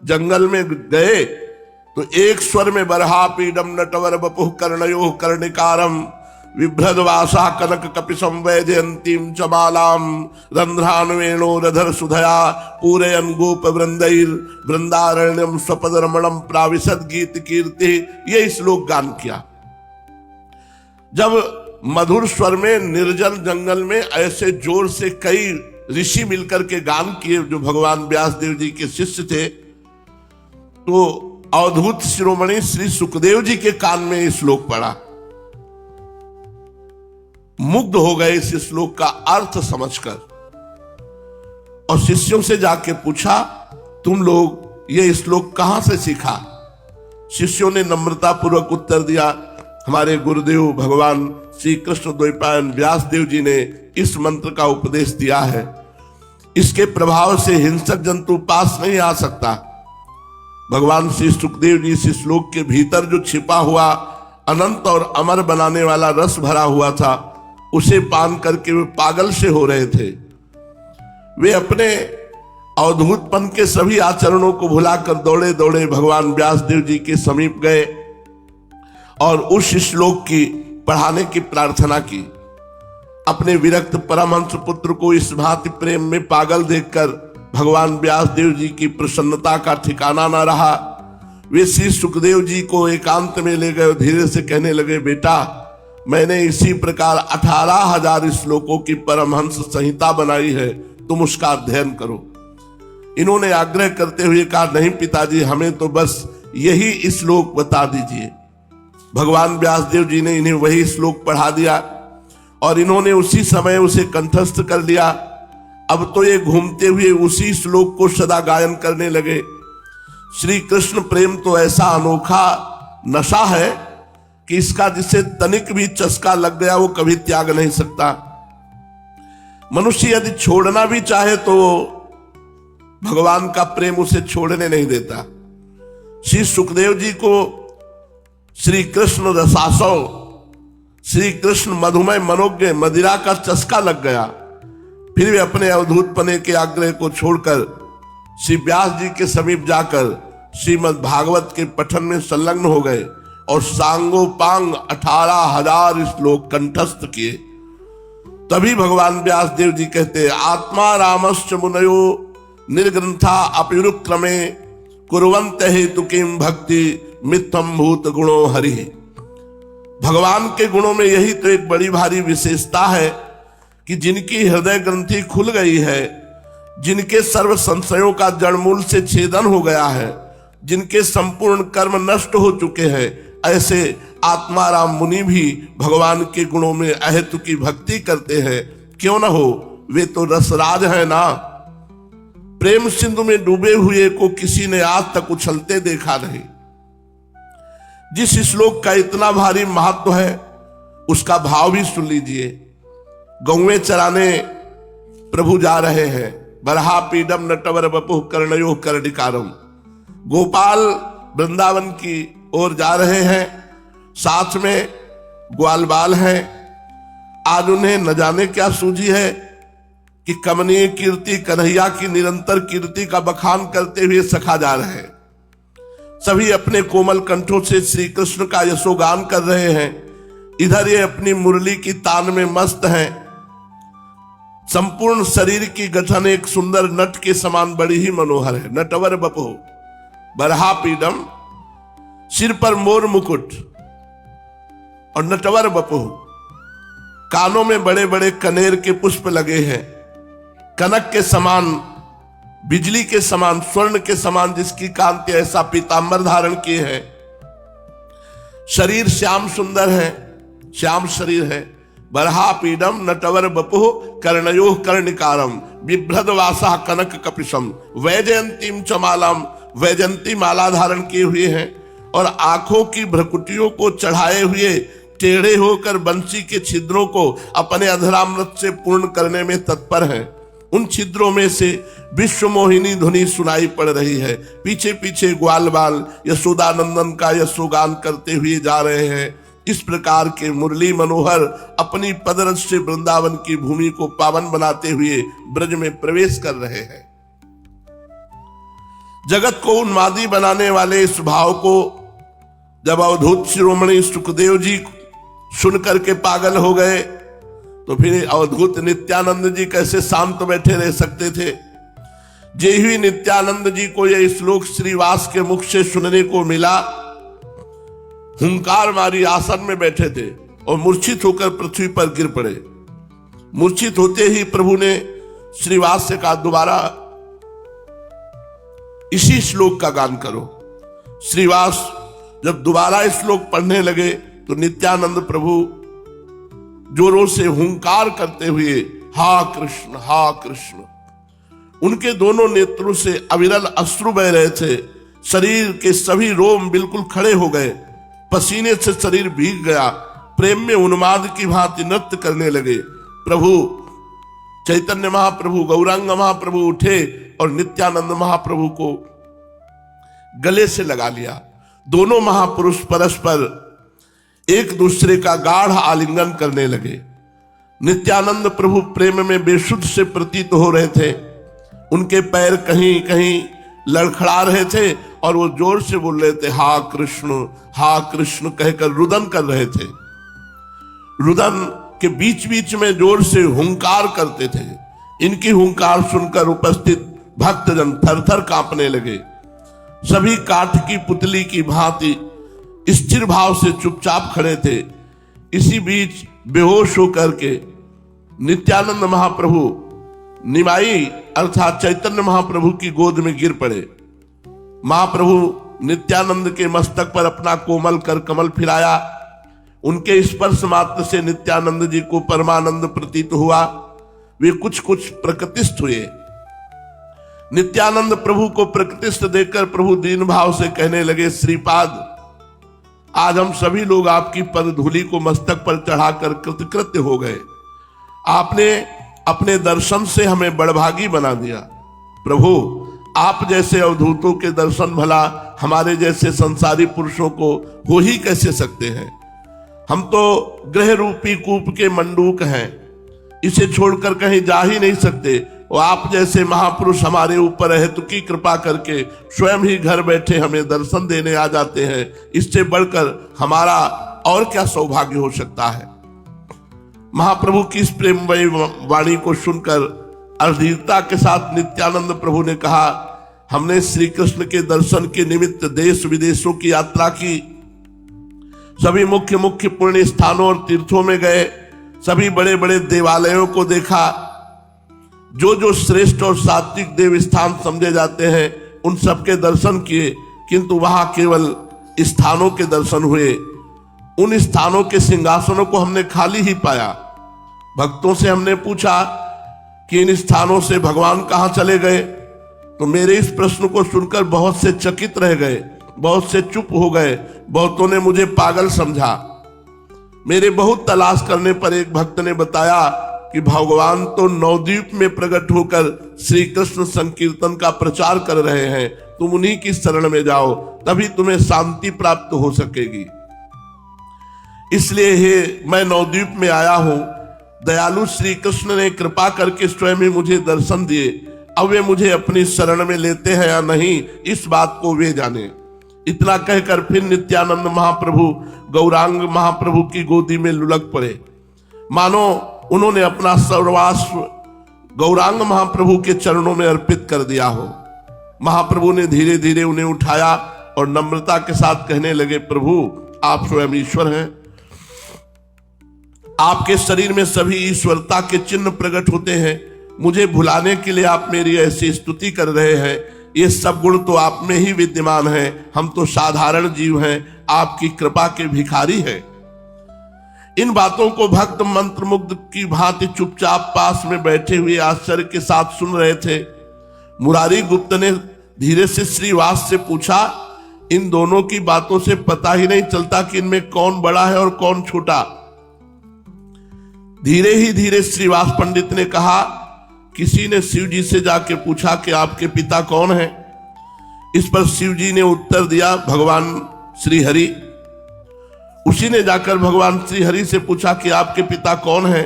जंगल में गए तो एक स्वर में बरहा पीडम नटवर बपुः कर्णयोः कर्णिकारम विभ्रदवासा कनक कपिशं वैजयंतीं च मालां रंध्रान्वेणो रधर सुधया पूरयन् गोप वृंदैर वृंदारण्यम स्वपदरमणम प्राविशद गीत कीर्ति। ये श्लोक गान किया। जब मधुर स्वर में निर्जल जंगल में ऐसे जोर से कई ऋषि मिलकर के गान किए जो भगवान व्यास देव जी के शिष्य थे, तो अवधूत शिरोमणि श्री सुखदेव जी के कान में ये श्लोक पड़ा। मुग्ध हो गए इस श्लोक का अर्थ समझकर और शिष्यों से जाके पूछा, तुम लोग ये श्लोक कहां से सीखा? शिष्यों ने नम्रता पूर्वक उत्तर दिया, हमारे गुरुदेव भगवान श्री कृष्ण द्वैपायन व्यास देव जी ने इस मंत्र का उपदेश दिया है। इसके प्रभाव से हिंसक जंतु पास नहीं आ सकता। भगवान श्री सुखदेव जी इस श्लोक के भीतर जो छिपा हुआ अनंत और अमर बनाने वाला रस भरा हुआ था, उसे पान करके वे पागल से हो रहे थे। वे अपने अवधूतपन के सभी आचरणों को भुलाकर दौड़े दौड़े भगवान व्यास देव जी के समीप गए और उस श्लोक की पढ़ाने की प्रार्थना की। अपने विरक्त परमहंस पुत्र को इस भांति प्रेम में पागल देखकर भगवान व्यास देव जी की प्रसन्नता का ठिकाना न रहा। वे श्री सुखदेव जी को एकांत में ले गए, धीरे से कहने लगे, बेटा मैंने इसी प्रकार 18,000 श्लोकों की परमहंस संहिता बनाई है, तुम उसका अध्ययन करो। इन्होंने आग्रह करते हुए कहा, नहीं पिताजी, हमें तो बस यही श्लोक बता दीजिए। भगवान व्यास देव जी ने इन्हें वही श्लोक पढ़ा दिया और इन्होंने उसी समय उसे कंठस्थ कर लिया। अब तो ये घूमते हुए उसी श्लोक को सदा गायन करने लगे। श्री कृष्ण प्रेम तो ऐसा अनोखा नशा है कि इसका जिसे तनिक भी चस्का लग गया वो कभी त्याग नहीं सकता। मनुष्य यदि छोड़ना भी चाहे तो भगवान का प्रेम उसे छोड़ने नहीं देता। श्री सुखदेव जी को श्री कृष्ण रसासव, श्री कृष्ण मधुमय मनोज्ञ मदिरा का चस्का लग गया। फिर वे अपने अवधूतपने के आग्रह को छोड़कर श्री व्यास जी के समीप जाकर श्रीमद् भागवत के पठन में संलग्न हो गए और सांगोपांग 18,000 श्लोक कंठस्थ किए। तभी भगवान व्यास देव जी कहते, आत्मा रामश्च मुनयो निर्ग्रंथा अपिरुक्रमे कुर्वन्त हेतु किम भक्ति मिथ्यम भूत गुणो हरि। भगवान के गुणों में यही तो एक बड़ी भारी विशेषता है कि जिनकी हृदय ग्रंथि खुल गई है, जिनके सर्व संशयों का जड़मूल से छेदन हो गया है, जिनके संपूर्ण कर्म नष्ट हो चुके हैं, ऐसे आत्माराम मुनि भी भगवान के गुणों में अहेतु की भक्ति करते हैं। क्यों ना हो, वे तो रसराज है ना। प्रेम सिंधु में डूबे हुए को किसी ने आज तक उछलते देखा नहीं। जिस श्लोक का इतना भारी महत्व है उसका भाव भी सुन लीजिए। गौवें चराने प्रभु जा रहे हैं, बरहा पीडम नटवर बपुः कर्णयोः कर्णिकारम। गोपाल वृंदावन की ओर जा रहे हैं, साथ में ग्वाल बाल हैं। आज उन्हें न जाने क्या सूझी है कि कमनीय कीर्ति, कन्हैया की निरंतर कीर्ति का बखान करते हुए सखा जा रहे हैं। सभी अपने कोमल कंठों से श्री कृष्ण का यशोगान कर रहे हैं। इधर ये अपनी मुरली की तान में मस्त हैं। संपूर्ण शरीर की गठन एक सुंदर नट के समान बड़ी ही मनोहर है। नटवर बपुः बरहा पीडम, सिर पर मोर मुकुट और नटवर बपुः, कानों में बड़े बड़े कनेर के पुष्प लगे हैं। कनक के समान, बिजली के समान, स्वर्ण के समान जिसकी कांति, ऐसा पीतांबर धारण किए हैं। शरीर श्याम सुंदर है, श्याम शरीर है। बरहा पीडम नटवर बपुः कर्णयोः कर्णिकारम बिभ्रदवासा कनक कपिशम वैजयंतीम च मालाम। वैजयंती माला धारण किए हुए हैं और आंखों की भ्रकुटियों को चढ़ाए हुए टेढ़े होकर बंसी के छिद्रों को अपने अधरामृत से पूर्ण करने में तत्पर हैं। उन छिद्रों में से विश्व मोहिनी ध्वनि सुनाई पड़ रही है। पीछे पीछे ग्वाल बाल यशोदानंदन का यशोगान करते हुए जा रहे हैं। इस प्रकार के मुरली मनोहर अपनी पदरज से वृंदावन की भूमि को पावन बनाते हुए ब्रज में प्रवेश कर रहे हैं। जगत को उन्मादी बनाने वाले इस भाव को जब अवधूत शिरोमणि सुखदेव जी सुन करके पागल हो गए तो फिर अवधूत नित्यानंद जी कैसे शांत बैठे रह सकते थे। जे ही नित्यानंद जी को यह श्लोक श्रीवास के मुख से सुनने को मिला, हुंकार मारी आसन में बैठे थे और मूर्छित होकर पृथ्वी पर गिर पड़े। मूर्छित होते ही प्रभु ने श्रीवास से कहा, दोबारा इसी श्लोक का गान करो। श्रीवास जब दोबारा श्लोक पढ़ने लगे तो नित्यानंद प्रभु जोरों से हुंकार करते हुए हा कृष्ण हा कृष्ण, उनके दोनों नेत्रों से अविरल अश्रु बह रहे थे। शरीर के सभी रोम बिल्कुल खड़े हो गए, पसीने से शरीर भीग गया, प्रेम में उन्माद की भांति नृत्य करने लगे। प्रभु चैतन्य महाप्रभु, गौरांग महाप्रभु उठे और नित्यानंद महाप्रभु को गले से लगा लिया। दोनों महापुरुष परस्पर एक दूसरे का गाढ़ आलिंगन करने लगे। नित्यानंद प्रभु प्रेम में बेसुध से प्रतीत हो रहे थे। उनके पैर कहीं कहीं लड़खड़ा रहे थे और वो जोर से बोल रहे थे हा कृष्ण कहकर रुदन कर रहे थे। रुदन के बीच बीच में जोर से हुंकार करते थे। इनकी हुंकार सुनकर उपस्थित भक्तजन थर थर कांपने लगे। सभी काठ की पुतली की भांति स्थिर भाव से चुपचाप खड़े थे। इसी बीच बेहोश होकर के नित्यानंद महाप्रभु निमाई अर्थात चैतन्य महाप्रभु की गोद में गिर पड़े। महाप्रभु नित्यानंद के मस्तक पर अपना कोमल कर कमल फिराया। उनके स्पर्श मात्र से नित्यानंद जी को परमानंद प्रतीत हुआ। वे कुछ प्रकृतिस्थ हुए। नित्यानंद प्रभु को प्रकृतिस्थ देखकर प्रभु दीन भाव से कहने लगे, श्रीपाद, आज हम सभी लोग आपकी पद धूलि को मस्तक पर चढ़ाकर कृतकृत्य हो गए। आपने अपने दर्शन से हमें बड़भागी बना दिया। प्रभु, आप जैसे अवधूतों के दर्शन भला हमारे जैसे संसारी पुरुषों को हो ही कैसे सकते हैं। हम तो ग्रह रूपी कूप के मंडूक हैं, इसे छोड़कर कहीं जा ही नहीं सकते। और आप जैसे महापुरुष हमारे ऊपर हेतु की कृपा करके स्वयं ही घर बैठे हमें दर्शन देने आ जाते हैं। इससे बढ़कर हमारा और क्या सौभाग्य हो सकता है। महाप्रभु की इस प्रेममयी वाणी को सुनकर अधीरता के साथ नित्यानंद प्रभु ने कहा, हमने श्री कृष्ण के दर्शन के निमित्त देश विदेशों की यात्रा की, सभी मुख्य मुख्य पुण्य स्थानों और तीर्थों में गए, सभी बड़े बड़े देवालयों को देखा। जो जो श्रेष्ठ और सात्विक देव स्थान समझे जाते हैं उन सब के दर्शन किए, किंतु वहां केवल स्थानों के दर्शन हुए। उन स्थानों के सिंहासनों को हमने खाली ही पाया। भक्तों से हमने पूछा कि इन स्थानों से भगवान कहां चले गए, तो मेरे इस प्रश्न को सुनकर बहुत से चकित रह गए, बहुत से चुप हो गए, बहुतों ने मुझे पागल समझा। मेरे बहुत तलाश करने पर एक भक्त ने बताया कि भगवान तो नवद्वीप में प्रकट होकर श्री कृष्ण संकीर्तन का प्रचार कर रहे हैं, तुम उन्हीं की शरण में जाओ, तभी तुम्हें शांति प्राप्त हो सकेगी। इसलिए हे मैं नवद्वीप में आया हूं। दयालु श्री कृष्ण ने कृपा करके स्वयं ही मुझे दर्शन दिए। अब वे मुझे अपनी शरण में लेते हैं या नहीं, इस बात को वे जाने। इतना कहकर फिर नित्यानंद महाप्रभु गौरांग महाप्रभु की गोदी में लुढ़क पड़े, मानो उन्होंने अपना सर्वस्व गौरांग महाप्रभु के चरणों में अर्पित कर दिया हो। महाप्रभु ने धीरे धीरे उन्हें उठाया और नम्रता के साथ कहने लगे, प्रभु आप स्वयं ईश्वर हैं। आपके शरीर में सभी ईश्वरता के चिन्ह प्रकट होते हैं। मुझे भुलाने के लिए आप मेरी ऐसी स्तुति कर रहे हैं। ये सब गुण तो आप में ही विद्यमान है। हम तो साधारण जीव हैं, आपकी कृपा के भिखारी हैं। इन बातों को भक्त मंत्रमुग्ध की भांति चुपचाप पास में बैठे हुए आश्चर्य के साथ सुन रहे थे। मुरारी गुप्त ने धीरे से श्रीवास से पूछा, इन दोनों की बातों से पता ही नहीं चलता कि इनमें कौन बड़ा है और कौन छोटा। धीरे ही धीरे श्रीवास पंडित ने कहा, किसी ने शिव जी से जाके पूछा कि आपके पिता कौन है। इस पर शिव जी ने उत्तर दिया, भगवान श्री हरि। उसी ने जाकर भगवान श्री हरि से पूछा कि आपके पिता कौन है।